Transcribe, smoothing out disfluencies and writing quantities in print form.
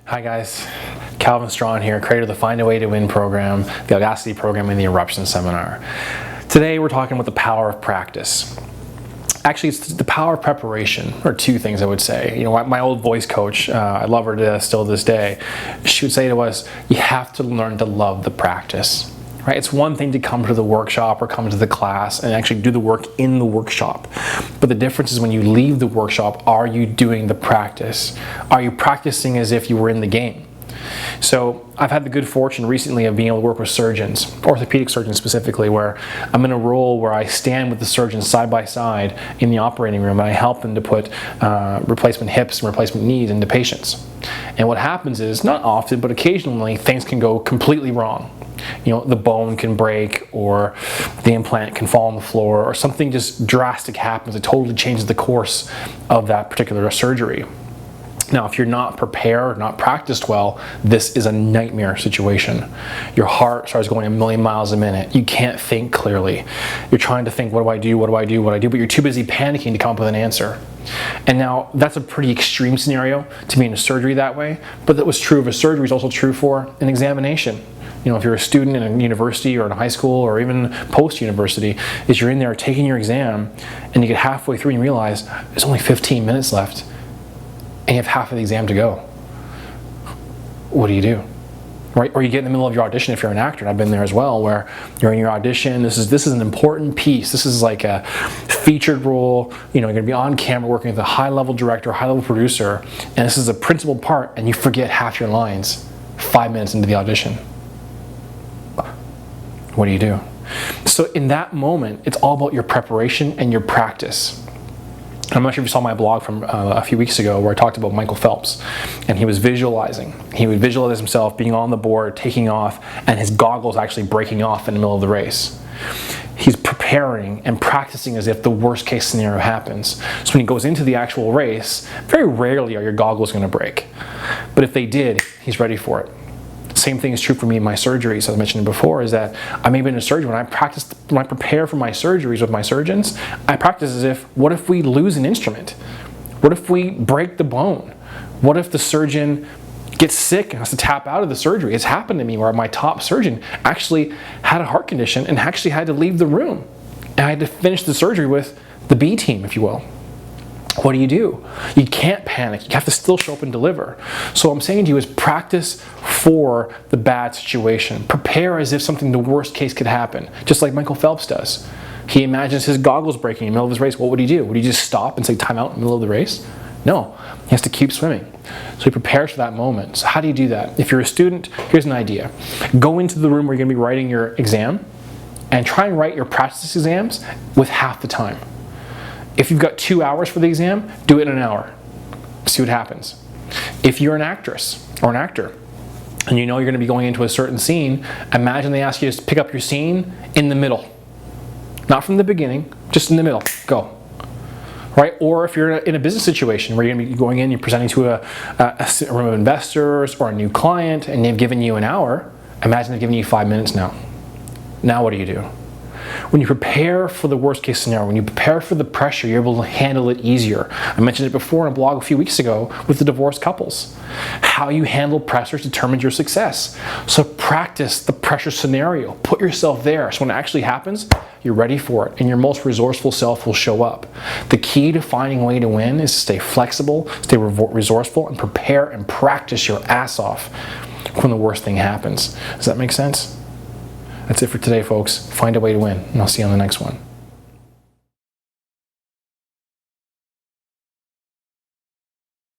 Hi guys, Calvin Strawn here, creator of the Find a Way to Win program, the Audacity program, and the Eruption seminar. Today we're talking about the power of practice. Actually, it's the power of preparation, or two things I would say. You know, my old voice coach, I love her still to this day, she would say to us, you have to learn to love the practice. Right? It's one thing to come to the workshop or come to the class and actually do the work in the workshop. But the difference is when you leave the workshop, are you doing the practice? Are you practicing as if you were in the game? So I've had the good fortune recently of being able to work with surgeons, orthopedic surgeons specifically, where I'm in a role where I stand with the surgeons side by side in the operating room and I help them to put replacement hips and replacement knees into patients. And what happens is, not often, but occasionally, things can go completely wrong. You know, the bone can break, or the implant can fall on the floor, or something just drastic happens. It totally changes the course of that particular surgery. Now, if you're not prepared, not practiced well, this is a nightmare situation. Your heart starts going a million miles a minute. You can't think clearly. You're trying to think, what do I do, what do I do, what do I do, but you're too busy panicking to come up with an answer. And now, that's a pretty extreme scenario to be in a surgery that way, but that was true of a surgery is also true for an examination. You know, if you're a student in a university or in a high school or even post-university, is you're in there taking your exam and you get halfway through and you realize there's only 15 minutes left and you have half of the exam to go. What do you do? Right? Or you get in the middle of your audition if you're an actor, and I've been there as well, where you're in your audition, this is an important piece, this is like a featured role, you know, you're gonna be on camera working with a high-level director, high-level producer, and this is a principal part, and you forget half your lines 5 minutes into the audition. What do you do? So in that moment, it's all about your preparation and your practice. I'm not sure if you saw my blog from a few weeks ago where I talked about Michael Phelps, and he was visualizing. He would visualize himself being on the board, taking off, and his goggles actually breaking off in the middle of the race. He's preparing and practicing as if the worst case scenario happens. So when he goes into the actual race, very rarely are your goggles going to break. But if they did, he's ready for it. Same thing is true for me in my surgeries, as I mentioned before, is that I may have been a surgeon. When I prepare for my surgeries with my surgeons, I practice as if, what if we lose an instrument? What if we break the bone? What if the surgeon gets sick and has to tap out of the surgery? It's happened to me where my top surgeon actually had a heart condition and actually had to leave the room. And I had to finish the surgery with the B team, if you will. What do? You can't panic. You have to still show up and deliver. So what I'm saying to you is practice for the bad situation. Prepare as if the worst case could happen, just like Michael Phelps does. He imagines his goggles breaking in the middle of his race. What would he do? Would he just stop and say time out in the middle of the race? No, he has to keep swimming. So he prepares for that moment. So how do you do that? If you're a student, here's an idea. Go into the room where you're going to be writing your exam and try and write your practice exams with half the time. If you've got 2 hours for the exam, do it in an hour. See what happens. If you're an actress or an actor and you know you're going to be going into a certain scene, imagine they ask you to pick up your scene in the middle. Not from the beginning, just in the middle. Go. Right? Or if you're in a business situation where you're going to be going in, you're presenting to a room of investors or a new client, and they've given you an hour, imagine they've given you 5 minutes now. Now what do you do? When you prepare for the worst case scenario, when you prepare for the pressure, you're able to handle it easier. I mentioned it before in a blog a few weeks ago with the divorced couples. How you handle pressures determines your success. So practice the pressure scenario. Put yourself there so when it actually happens, you're ready for it and your most resourceful self will show up. The key to finding a way to win is to stay flexible, stay resourceful, and prepare and practice your ass off when the worst thing happens. Does that make sense? That's it for today, folks. Find a way to win, and I'll see you on the next one.